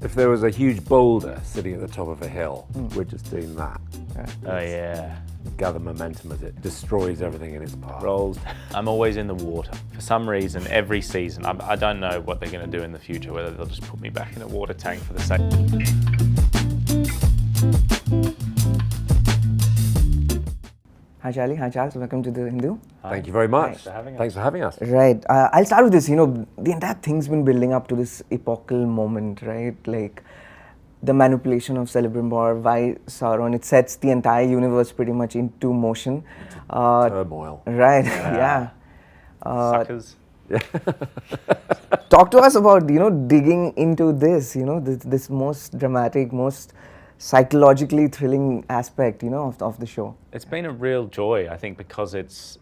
If there was a huge boulder sitting at the top of a hill, we're just doing that. Oh yeah. Gather momentum as it destroys everything in its path. Rolls. I'm always in the water. For some reason, every season, I don't know what they're going to do in the future, whether they'll just put me back in a water tank for the sake. Hi Charlie, hi Charles, welcome to the Hindu. Thank you very much. Thanks for having us. Right, I'll start with this, the entire thing's been building up to this epochal moment, right? Like the manipulation of Celebrimbor, why Sauron, it sets the entire universe pretty much into motion. Turmoil. Right, yeah. Suckers. Talk to us about, digging into this, this most dramatic, most psychologically thrilling aspect, of the show. It's been a real joy, I think, because it's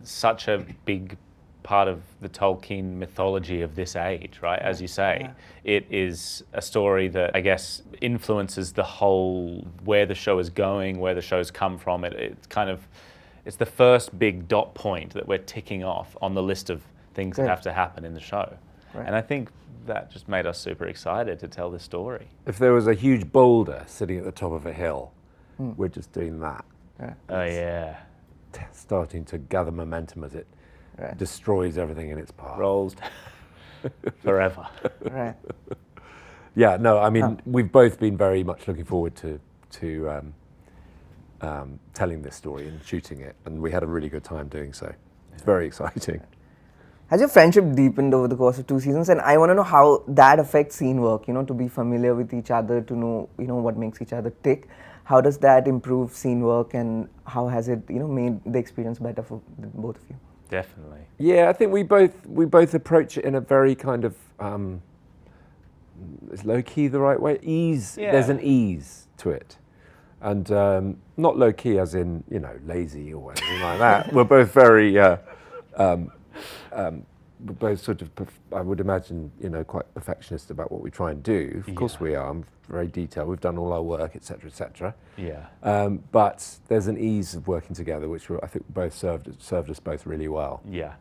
such a big part of the Tolkien mythology of this age, right? As you say, it is a story that I guess influences the whole, where the show is going, where the show's come from. It's the first big dot point that we're ticking off on the list of things that have to happen in the show. Right. And I think that just made us super excited to tell this story. If there was a huge boulder sitting at the top of a hill, we're just doing that. Oh yeah. Starting to gather momentum as it destroys everything in its path. Rolls forever. Right. Yeah, no, I mean, we've both been very much looking forward to telling this story and shooting it, and we had a really good time doing so. It's very exciting. Has your friendship deepened over the course of 2 seasons? And I want to know how that affects scene work, to be familiar with each other, to know, what makes each other tick. How does that improve scene work, and how has it, made the experience better for both of you? Definitely. Yeah, I think we both approach it in a very kind of, is low-key the right way? Ease, there's an ease to it. And not low-key as in, lazy or anything like that. We're both very, we're both sort of, I would imagine, quite perfectionist about what we try and do. Of course we are. I'm very detailed. We've done all our work, etc., etc. Yeah. But there's an ease of working together, which I think both served us both really well. Yeah.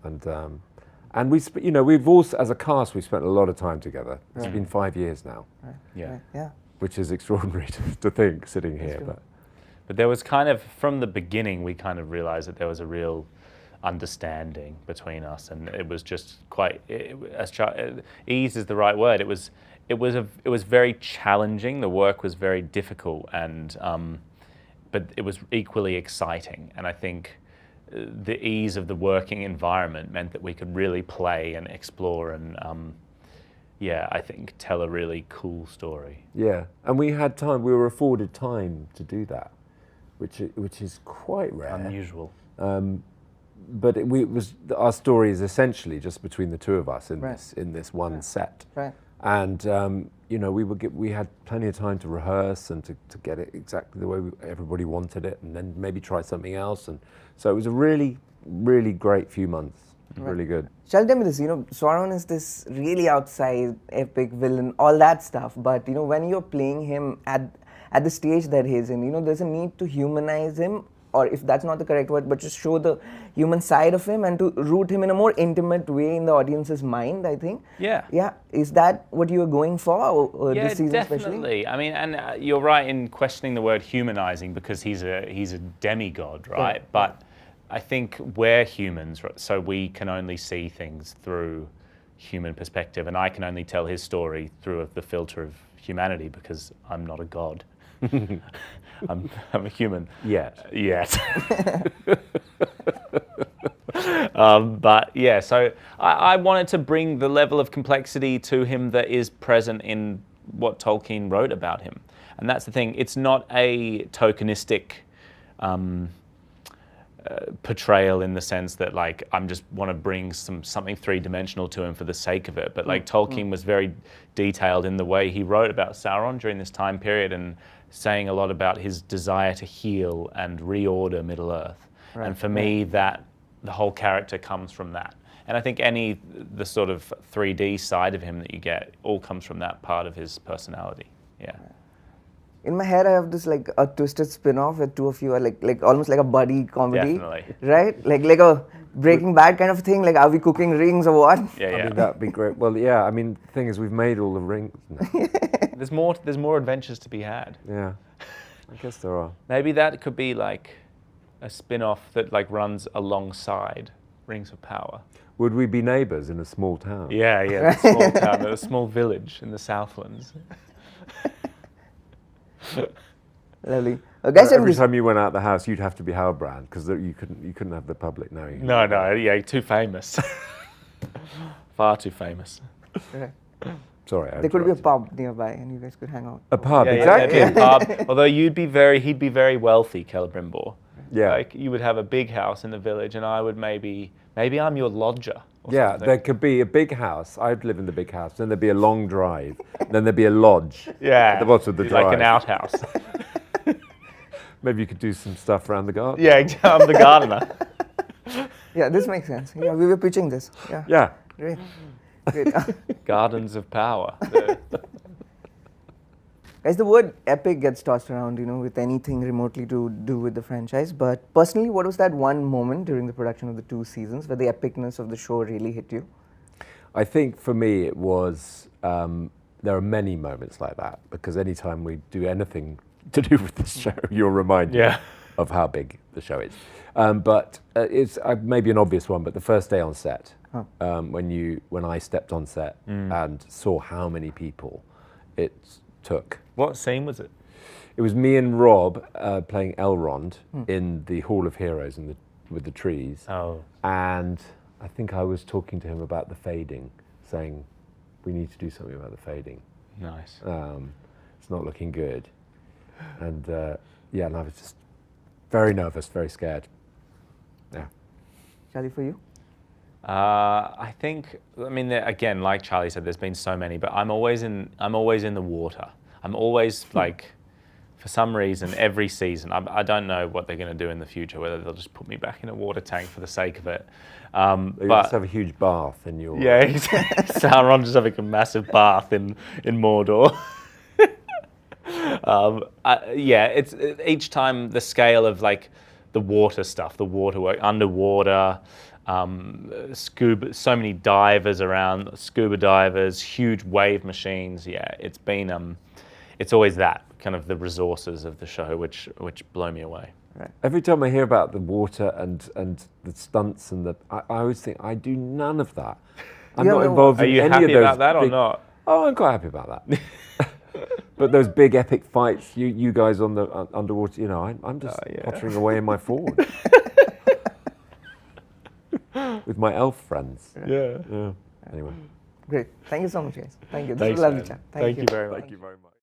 And we've also, as a cast, we've spent a lot of time together. It's been 5 years now. Right. Yeah. Yeah. Which is extraordinary to think sitting here. But there was kind of, from the beginning, we kind of realized that there was a real understanding between us, and it was just quite, ease is the right word. It was very challenging. The work was very difficult, and but it was equally exciting. And I think the ease of the working environment meant that we could really play and explore and I think tell a really cool story. Yeah, and we had time. We were afforded time to do that, which is quite rare, unusual. But our story is essentially just between the two of us in this one set. Right. And we had plenty of time to rehearse and to get it exactly the way everybody wanted it, and then maybe try something else. And so it was a really, really great few months. Really good. Shall tell me this, Sauron is this really outside epic villain, all that stuff. But when you're playing him at the stage that he's in, there's a need to humanize him, or if that's not the correct word, but just show the human side of him and to root him in a more intimate way in the audience's mind, I think. Yeah. Yeah. Is that what you were going for this season definitely. especially? I mean, and you're right in questioning the word humanizing, because he's a demigod, right? Yeah. But I think we're humans, so we can only see things through human perspective, and I can only tell his story through the filter of humanity, because I'm not a god. I'm a human. Yet. But yeah, so I wanted to bring the level of complexity to him that is present in what Tolkien wrote about him. And that's the thing, it's not a tokenistic portrayal in the sense that I'm just want to bring something three-dimensional to him for the sake of it. But Tolkien was very detailed in the way he wrote about Sauron during this time period, and saying a lot about his desire to heal and reorder Middle-earth. Right. And for me, that the whole character comes from that. And I think the sort of 3D side of him that you get all comes from that part of his personality. Yeah. In my head, I have this like a twisted spin-off where two of you are like almost like a buddy comedy, Definitely. right? Like a Breaking Bad kind of thing. Like, are we cooking rings or what? Yeah, I yeah. mean, that'd be great. Well, yeah, I mean, the thing is, we've made all the rings now. There's more adventures to be had. Yeah, I guess there are. Maybe that could be like a spin-off that like runs alongside Rings of Power. Would we be neighbours in a small town? Yeah, yeah, the small town, a small village in the Southlands. Lovely. Guys, Every time you went out the house, you'd have to be Howbrand because you couldn't have the public knowing. No, yeah, too famous. Far too famous. Right. Sorry, I There could be a interrupted. pub nearby, and you guys could hang out. A pub, Yeah, exactly. Yeah, there'd be a pub. Although he'd be very wealthy, Celebrimbor. Yeah. Like you would have a big house in the village, and I would maybe I'm your lodger. Or Yeah, something. there could be a big house. I'd live in the big house. Then there'd be a long drive. Then there'd be a lodge Yeah, at the bottom of the drive. like an outhouse. Maybe you could do some stuff around the garden. Yeah, I'm the gardener. Yeah, this makes sense. Yeah, we were pitching this. Yeah. Yeah. Great. Great. Gardens of Power. Guys, the word epic gets tossed around, with anything remotely to do with the franchise. But personally, what was that one moment during the production of the 2 seasons where the epicness of the show really hit you? I think for me it was, there are many moments like that because anytime we do anything to do with the show, you're reminded of how big the show is. But it's maybe an obvious one, but the first day on set, when I stepped on set and saw how many people it took. What scene was it? It was me and Rob playing Elrond in the Hall of Heroes with the trees. Oh. And I think I was talking to him about the fading, saying, we need to do something about the fading. Nice. It's not looking good. And and I was just very nervous, very scared. Yeah. Charlie, for you? I think, again, like Charlie said, there's been so many, but I'm always in the water. I'm always like, for some reason, every season, I don't know what they're going to do in the future, whether they'll just put me back in a water tank for the sake of it. You But just have a huge bath in your... yeah, Sauron just having a massive bath in Mordor. It's each time the scale of like the water stuff, the water work, underwater, scuba, so many divers around, scuba divers, huge wave machines. Yeah, it's been, it's always that kind of the resources of the show which blow me away. Right. Every time I hear about the water and the stunts and I always think, I do none of that. I'm not involved Are in you any happy of those about that or big- not? Oh, I'm quite happy about that. But those big epic fights, you guys on the underwater, I'm just pottering away in my Ford with my elf friends. Yeah. Yeah. Anyway. Great. Thank you so much, guys. Thank you. This Thanks, was a lovely man. chat. Thank you very much. Thank you very much.